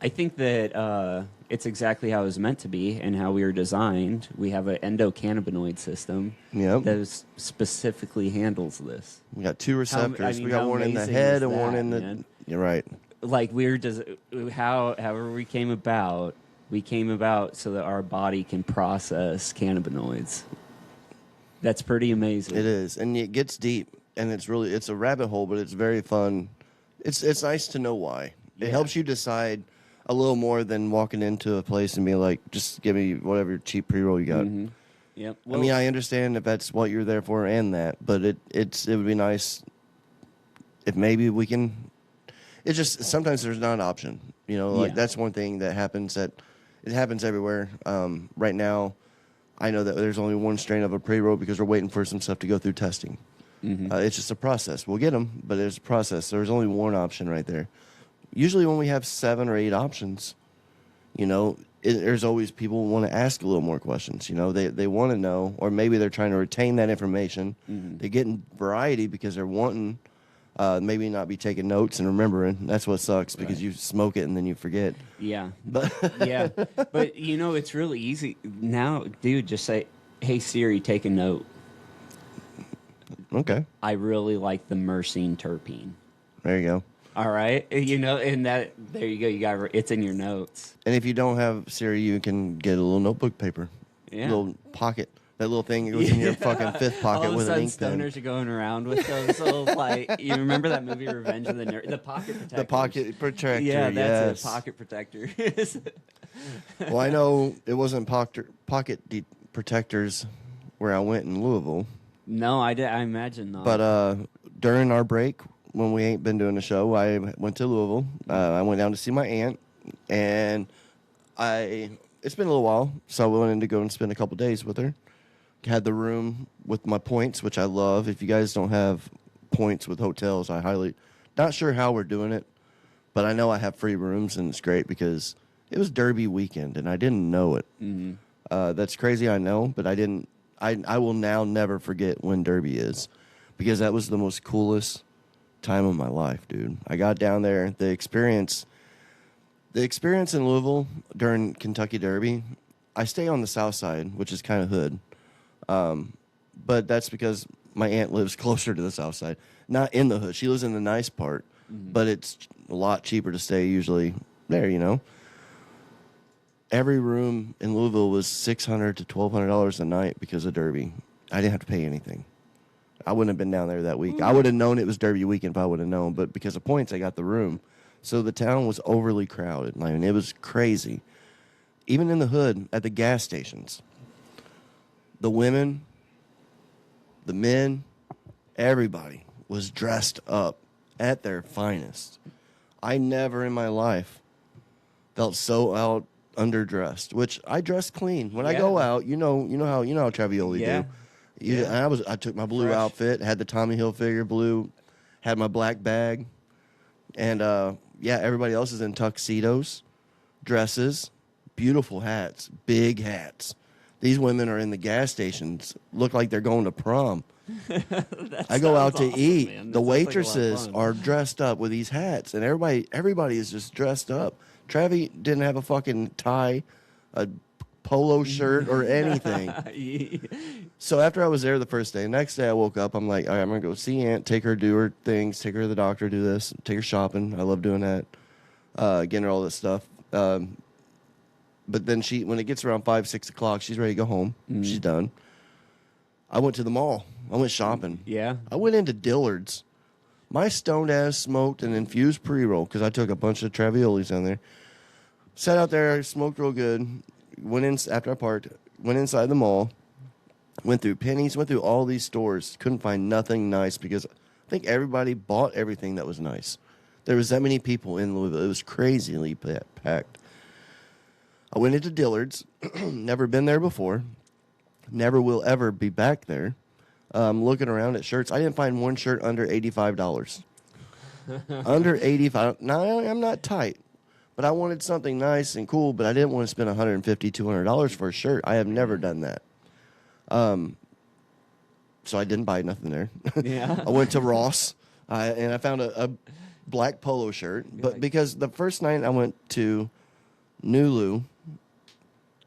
think that it's exactly how it was meant to be and how we were designed. We have an endocannabinoid system that specifically handles this. We got 2 receptors. We got one in the head and one in the... Man? You're right. Like however we came about so that our body can process cannabinoids. That's pretty amazing. It is, and it gets deep, and it's a rabbit hole, but it's very fun. It's nice to know why. It helps you decide, a little more than walking into a place and being like, just give me whatever cheap pre-roll you got. Mm-hmm. Yep. I mean, I understand if that's what you're there for and that, but it would be nice if maybe we can. It's just sometimes there's not an option, you know. Like that's one thing that happens. It happens everywhere. Right now, I know that there's only one strain of a pre-roll because we're waiting for some stuff to go through testing. Mm-hmm. It's just a process. We'll get them, but it's a process. There's only one option right there. Usually, when we have 7 or 8 options, you know, there's always people who want to ask a little more questions. You know, they want to know, or maybe they're trying to retain that information. Mm-hmm. They're getting variety because they're wanting maybe not be taking notes and remembering. That's what sucks because you smoke it and then you forget. Yeah. But Yeah. But, you know, it's really easy. Now, dude, just say, hey, Siri, take a note. Okay, I really like the myrcene terpene. there you go. All right. You know, and that, there you go. You got it's in your notes. And if you don't have Siri, you can get a little notebook paper, Yeah. little pocket. That little thing that goes in your fucking fifth pocket All of with a an sudden, ink pen. stoners are going around with those little, like, you remember that movie Revenge of the Nerds? The pocket protector. The pocket protector, Yeah, that's yes. it. Pocket protector. Well, I know it wasn't protectors where I went in Louisville, No, I imagine not. but during our break when we ain't been doing the show, I went to Louisville. I went down to see my aunt, and it's been a little while, so I wanted to go and spend a couple days with her. Had the room with my points, which I love. If you guys don't have points with hotels, I highly not sure how we're doing it, but I know I have free rooms, and it's great because it was Derby weekend, and I didn't know it. Mm-hmm. That's crazy, I know, but I didn't. I will now never forget when Derby is, because that was the most coolest time of my life, dude. I got down there, the experience in Louisville during Kentucky Derby. I stay on the south side, which is kind of hood, but that's because my aunt lives closer to the south side, not in the hood. She lives in the nice part, but it's a lot cheaper to stay usually there, you know. Every room in Louisville was $600 to $1,200 a night because of Derby. I didn't have to pay anything. I wouldn't have been down there that week. I would have known it was Derby weekend if I would have known, but because of points, I got the room. So the town was overly crowded. I mean, it was crazy. Even in the hood, at the gas stations, the women, the men, everybody was dressed up at their finest. I never in my life felt so out underdressed, which I dress clean. When I go out, you know how Travioli do. Yeah. I took my blue outfit, had the Tommy Hilfiger blue, had my black bag, and everybody else is in tuxedos, dresses, beautiful hats, big hats. These women are in the gas stations, look like they're going to prom. I go out to eat. Man. The waitresses are dressed up with these hats, and everybody is just dressed up. Travi didn't have a fucking tie, a polo shirt, or anything. So after I was there the first day, next day I woke up, I'm like, all right, I'm going to go see Aunt, take her, do her things, take her to the doctor, do this, take her shopping. I love doing that, getting her all this stuff. But then when it gets around 5, 6 o'clock, she's ready to go home. Mm-hmm. She's done. I went to the mall. I went shopping. Yeah. I went into Dillard's. My stoned ass smoked an infused pre-roll because I took a bunch of Traviolis down there. Sat out there, smoked real good. Went in after I parked. Went inside the mall. Went through Penny's. Went through all these stores. Couldn't find nothing nice because I think everybody bought everything that was nice. There was that many people in Louisville. It was crazily packed. I went into Dillard's. Never been there before. Never will ever be back there. Looking around at shirts. I didn't find one shirt under $85. Under $85. Now, I'm not tight, but I wanted something nice and cool, but I didn't want to spend $150, $200 for a shirt. I have never done that. So I didn't buy nothing there. Yeah. I went to Ross, and I found a black polo shirt. But because the first night I went to Nulu,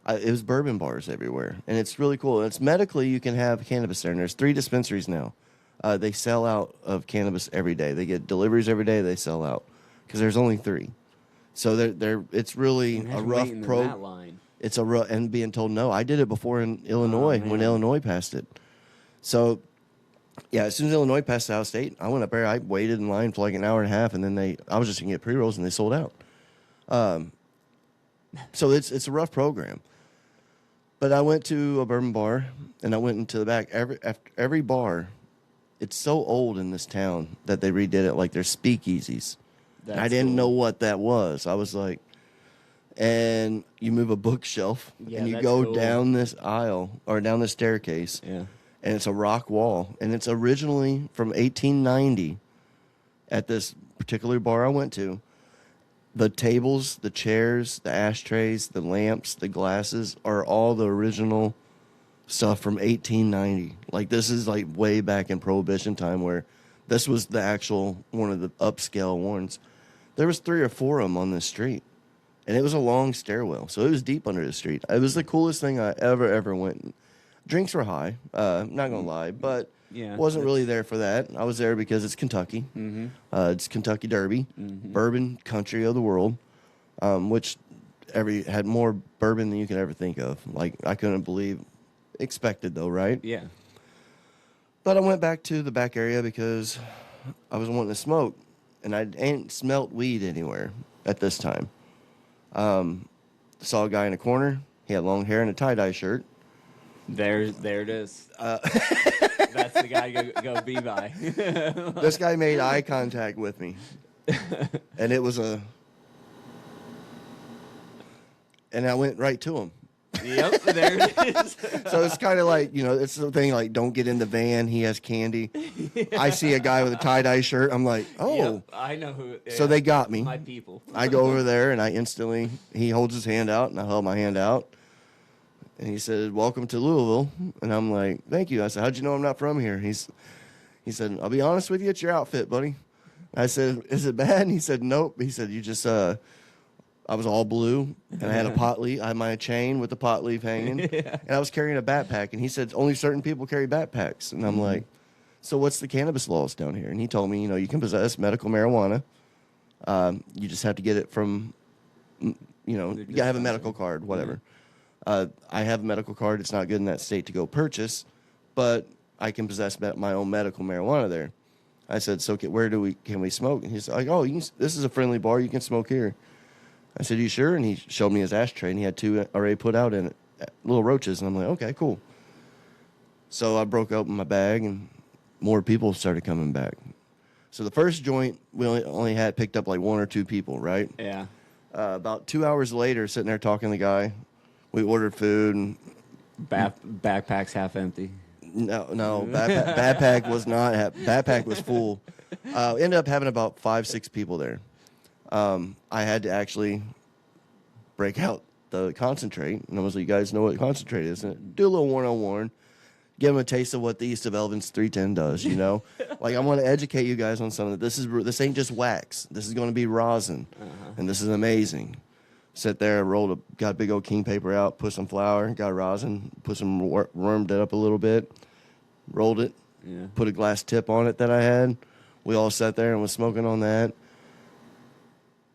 it was bourbon bars everywhere, and it's really cool. It's medically, you can have cannabis there, and there's 3 dispensaries now. They sell out of cannabis every day. They get deliveries every day. They sell out because there's only 3. So it's really a rough line. It's a rough, and being told no. I did it before in Illinois when Illinois passed it. So yeah, as soon as Illinois passed out of state, I went up there. I waited in line for like an hour and a half, and then I was just gonna get pre-rolls, and they sold out. So it's a rough program. But I went to a bourbon bar, and I went into the back. Every bar, it's so old in this town that they redid it like they're speakeasies. And I didn't know what that was. I was like, and you move a bookshelf, Yeah, and you that's go cool. down this aisle or down the staircase, Yeah. and it's a rock wall, and it's originally from 1890 at this particular bar I went to. The tables, the chairs, the ashtrays, the lamps, the glasses are all the original stuff from 1890. Like, this is like way back in Prohibition time, where this was the actual one of the upscale ones. There was 3 or 4 of them on this street, and it was a long stairwell, so it was deep under the street. It was the coolest thing I ever went. Drinks were high, not gonna lie, but Yeah, wasn't really there for that. I was there because it's Kentucky. It's Kentucky Derby, bourbon country of the world, which had more bourbon than you could ever think of. Like, I couldn't believe, expected though, right? Yeah. But I went back to the back area because I was wanting to smoke, and I ain't smelt weed anywhere at this time. Saw a guy in a corner. He had long hair and a tie-dye shirt. There it is. That's the guy go be by. This guy made eye contact with me, and it was and I went right to him. Yep, there it is. So it's kind of like, it's the thing, like, don't get in the van. He has candy. I see a guy with a tie-dye shirt. I'm like, oh. Yep, I know who. So they got me. My people. I go over there, and he holds his hand out, and I held my hand out. And he said, "Welcome to Louisville." And I'm like, "Thank you." I said, "How'd you know I'm not from here?" He said, "I'll be honest with you, it's your outfit, buddy." I said, "Is it bad?" And he said, "Nope." He said, "You just, I was all blue, and I had a pot leaf. I had my chain with the pot leaf hanging, and I was carrying a backpack." And he said, "Only certain people carry backpacks." And I'm like, "So what's the cannabis laws down here?" And he told me, you can possess medical marijuana. You just have to get it from, you gotta have a medical card, whatever. I have a medical card. It's not good in that state to go purchase, but I can possess my own medical marijuana there. I said, "So where can we smoke?" And he's like, "Oh, this is a friendly bar. You can smoke here." I said, "You sure?" And he showed me his ashtray, and he had 2 already put out in it, little roaches. And I'm like, "Okay, cool." So I broke open my bag, and more people started coming back. So the first joint, we only had picked up like 1 or 2 people, right? Yeah. About 2 hours later, sitting there talking to the guy, we ordered food, and Backpack's half empty. no, backpack was not. Backpack was full. Ended up having about 5, 6 people there. I had to actually break out the concentrate, and I was like, "You guys know what concentrate is?" And do a little 101, give them a taste of what the East of Elvins 310 does. Like, I want to educate you guys on something. This ain't just wax. This is going to be rosin, and this is amazing. Sit there, got a big old king paper out, put some flour, got rosin, put some warmed it up a little bit, rolled it, put a glass tip on it that I had. We all sat there and was smoking on that.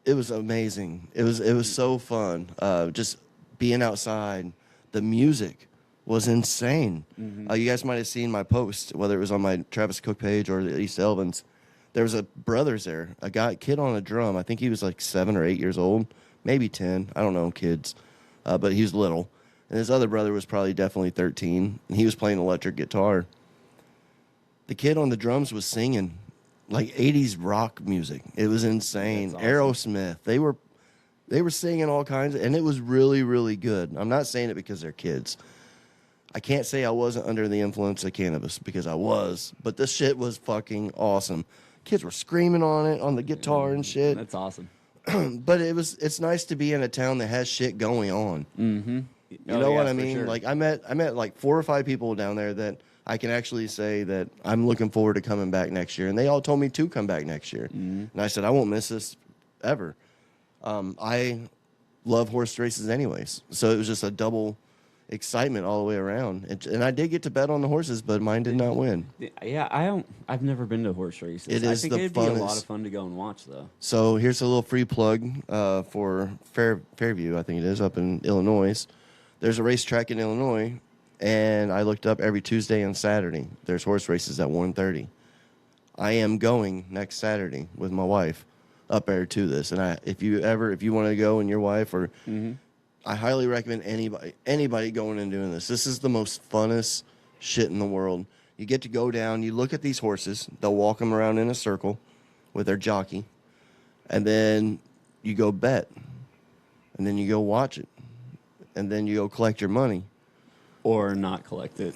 It was amazing. It was so fun. Just being outside. The music was insane. You guys might have seen my post, whether it was on my Travis Cook page or the East Elvins. There was a brothers there, kid on a drum. I think he was like 7 or 8 years old. Maybe 10. I don't know, kids. But he was little. And his other brother was probably definitely 13. And he was playing electric guitar. The kid on the drums was singing like 80s rock music. It was insane. That's awesome. Aerosmith. They were singing all kinds and it was really, really good. I'm not saying it because they're kids. I can't say I wasn't under the influence of cannabis because I was. But this shit was fucking awesome. Kids were screaming on it, on the guitar and shit. That's awesome. But it's nice to be in a town that has shit going on. Mm-hmm. You know what I mean? Sure. Like I met like 4 or 5 people down there that I can actually say that I'm looking forward to coming back next year, and they all told me to come back next year. And I said I won't miss this ever. I love horse races anyways, so it was just a double excitement all the way around. And I did get to bet on the horses, but mine did not win. Yeah, I've never been to horse races. It is I think the it'd funnest. be a lot of fun to go and watch, though. So here's a little free plug for Fairview, I think it is, up in Illinois. There's a racetrack in Illinois, and I looked up every Tuesday and Saturday. There's horse races at 1:30. I am going next Saturday with my wife up there to this. And if you want to go and your wife or I highly recommend anybody going and doing this. This is the most funnest shit in the world. You get to go down, you look at these horses, they'll walk them around in a circle with their jockey, and then you go bet, and then you go watch it, and then you go collect your money. Or not collect it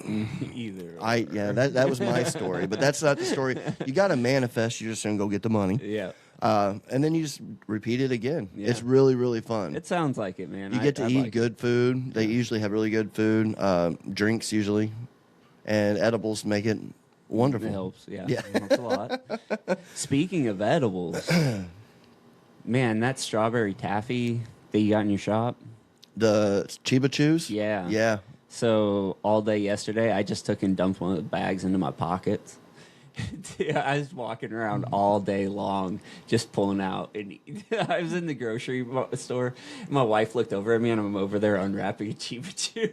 either. That was my story, but that's not the story. You got to manifest. You're just going to go get the money. Yeah. And then you just repeat it again. Yeah. It's really, really fun. It sounds like it, man. You get to eat good food. They usually have really good food, drinks usually, and edibles make it wonderful. It helps, yeah. Yeah. It helps a lot. Speaking of edibles, man, that strawberry taffy that you got in your shop. The Chiba Chews? Yeah. Yeah. So all day yesterday, I just took and dumped one of the bags into my pockets. I was walking around all day long, just pulling out. And I was in the grocery store. And my wife looked over at me, and I'm over there unwrapping a Chiba Chew.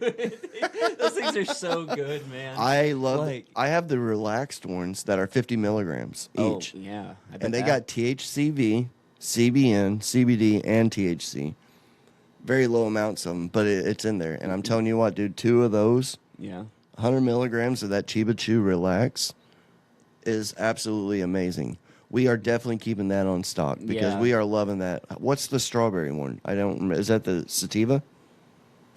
Those things are so good, man. I love. I have the relaxed ones that are 50 milligrams each. Oh, yeah. And they got THCV, CBN, CBD, and THC. Very low amounts of them, but it's in there. And I'm telling you what, dude, 2 of those, 100 milligrams of that Chiba Chew Relax is absolutely amazing. We are definitely keeping that on stock because we are loving that. What's the strawberry one? I don't remember. Is that the sativa?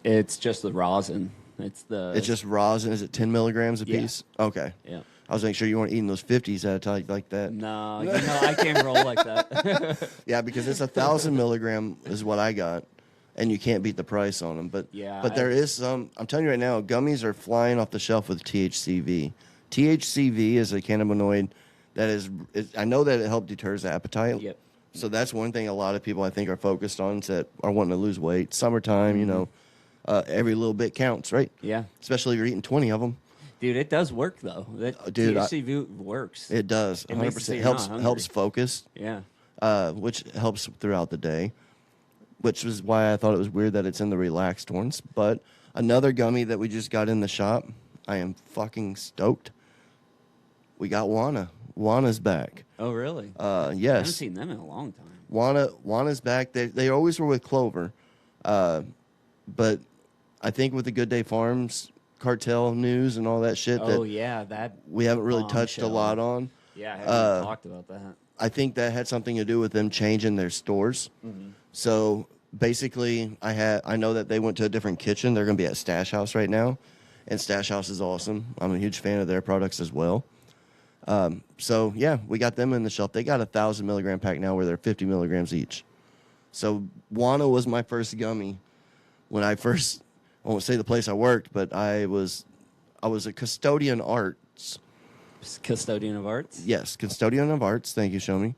It's just the rosin. It's just rosin. Is it 10 milligrams a piece? Okay. Yeah. I was making sure you weren't eating those 50s at a time like that. No, I can't roll like that. Yeah, because it's 1,000 milligram is what I got. And you can't beat the price on them. But there is some. I'm telling you right now, gummies are flying off the shelf with THCV. THCV is a cannabinoid that is I know that it helps deters appetite. Yep. So that's one thing a lot of people I think are focused on that are wanting to lose weight. Summertime, every little bit counts, right? Yeah. Especially if you're eating 20 of them. Dude, it does work though. THCV works. It does. 100% helps focus. Yeah. Which helps throughout the day. Which was why I thought it was weird that it's in the relaxed ones. But another gummy that we just got in the shop, I am fucking stoked. We got Wana. Wana's back. Oh, really? Yes. I haven't seen them in a long time. Wana's back. They always were with Clover. But I think with the Good Day Farms cartel news and all that shit that we haven't really touched a lot on. Yeah, I haven't talked about that. I think that had something to do with them changing their stores. Mm-hmm. So basically, I know that they went to a different kitchen. They're going to be at Stash House right now, and Stash House is awesome. I'm a huge fan of their products as well. So yeah, we got them in the shelf. They got 1,000 milligram pack now, where they're 50 milligrams each. So Wana was my first gummy when I won't say the place I worked, but I was a custodian arts. Custodian of arts? Yes, custodian of arts. Thank you, ShowMe.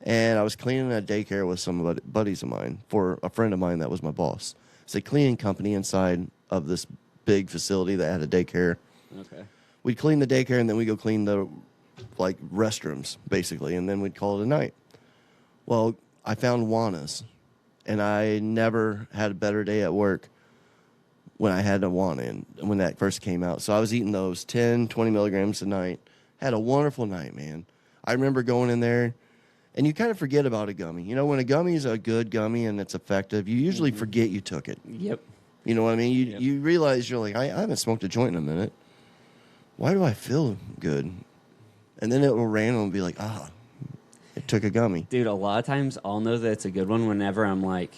And I was cleaning a daycare with some buddies of mine for a friend of mine that was my boss. It's a cleaning company inside of this big facility that had a daycare. Okay. We'd clean the daycare, and then we'd go clean the restrooms, basically, and then we'd call it a night. Well, I found Wana's, and I never had a better day at work when I had a Wana in, when that first came out. So I was eating those 10, 20 milligrams a night. Had a wonderful night, man. I remember going in there, and you kind of forget about a gummy. You know, when a gummy is a good gummy and it's effective, you usually forget you took it. Yep. You know what I mean? You realize you're like, I haven't smoked a joint in a minute. Why do I feel good? And then it will randomly be like, it took a gummy. Dude, a lot of times I'll know that it's a good one whenever I'm like,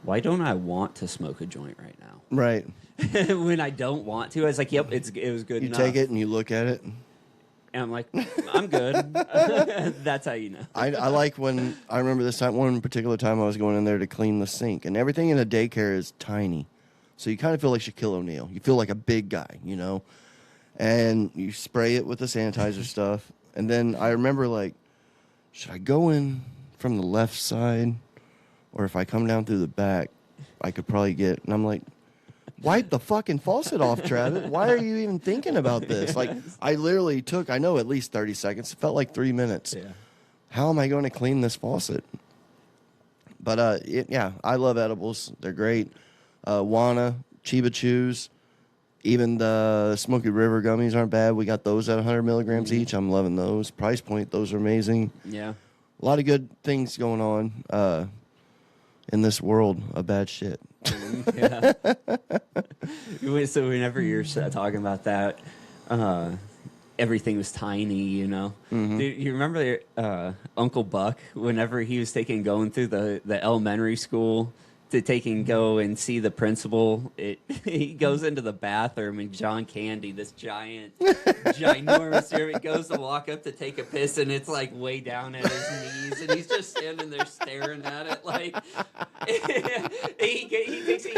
why don't I want to smoke a joint right now? Right. When I don't want to, I was like, yep, it was good enough. You take it and you look at it. And I'm like, I'm good. That's how you know. I like when, I remember this time, one particular time I was going in there to clean the sink. And everything in a daycare is tiny. So you kind of feel like Shaquille O'Neal. You feel like a big guy, you know. And you spray it with the sanitizer stuff. And then I remember like, should I go in from the left side? Or if I come down through the back, I could probably get, and I'm like, wipe the fucking faucet off, Travis. Why are you even thinking about this? Like, I literally took, I know, at least 30 seconds. It felt like 3 minutes. Yeah. How am I going to clean this faucet? But, I love edibles. They're great. Wana, Chiba Chews, even the Smoky River gummies aren't bad. We got those at 100 milligrams each. I'm loving those. Price point, those are amazing. Yeah. A lot of good things going on. in this world of bad shit. Yeah. So whenever you're talking about that, everything was tiny, you know. Dude, you remember Uncle Buck? Whenever he was going through the elementary school to go and see the principal, he goes into the bathroom and John Candy, this ginormous servant, goes to walk up to take a piss and it's like way down at his knees and he's just standing there staring at it like he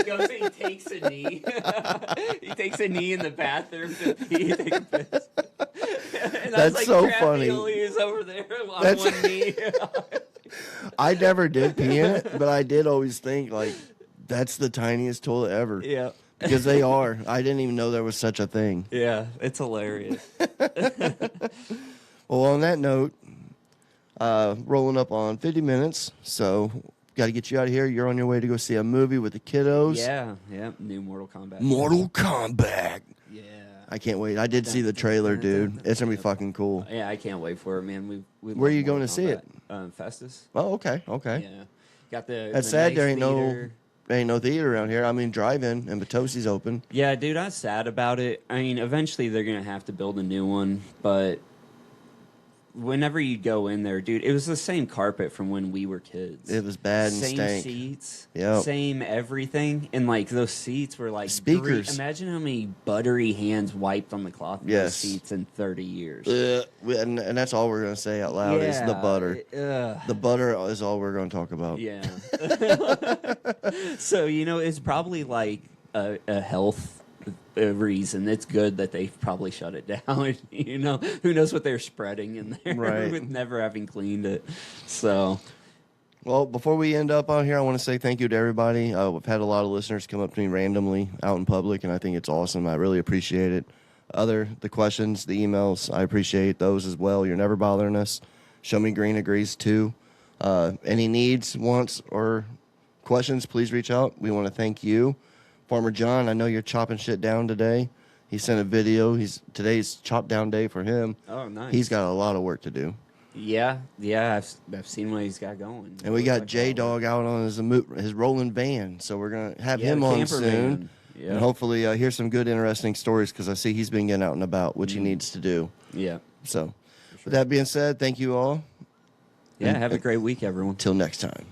goes and he takes a knee. He takes a knee in the bathroom to pee, take a piss. And That's like, so funny. Is over there on one knee. I never did pee in it, but I did always think, like, that's the tiniest toilet ever. Yeah. Because they are. I didn't even know there was such a thing. Yeah, it's hilarious. Well, on that note, rolling up on 50 minutes, so got to get you out of here. You're on your way to go see a movie with the kiddos. Yeah, new Mortal Kombat. Mortal Kombat. Yeah. I can't wait. I did see the trailer, dude. It's going to be fucking cool. Yeah, I can't wait for it, man. Where are you going to see it? Festus. Oh, okay. Yeah. Got the. That's the sad nice there ain't theater. no theater around here. I mean, drive-in and Potosi's open. Yeah, dude, I'm sad about it. I mean, eventually they're gonna have to build a new one, but whenever you go in there, dude, it was the same carpet from when we were kids. It was bad and same stank. Seats, Yep. same everything, and like those seats were like Speakers. Imagine how many buttery hands wiped on the cloth of those Yes. seats in 30 years. And that's all we're going to say out loud is the butter. The butter is all we're going to talk about. Yeah. So, it's probably like a health reason. It's good that they probably shut it down. Who knows what they're spreading in there Right. with never having cleaned it. So, Well, before we end up on here, I want to say thank you to everybody. We've had a lot of listeners come up to me randomly out in public, and I think it's awesome. I really appreciate it. The questions, the emails, I appreciate those as well. You're never bothering us. ShowMe Green agrees too. Any needs, wants, or questions, please reach out. We want to thank you. Farmer John, I know you're chopping shit down today. He sent a video. Today's chop down day for him. oh, nice. He's got a lot of work to do. Yeah, I've seen what he's got going. And we got J-Dog out on his rolling van, so we're going to have him the on camper soon. van. Yeah. And hopefully hear some good, interesting stories, because I see he's been getting out and about, which he needs to do. Yeah. So, with that being said, thank you all. Yeah, have a great week, everyone. Till next time.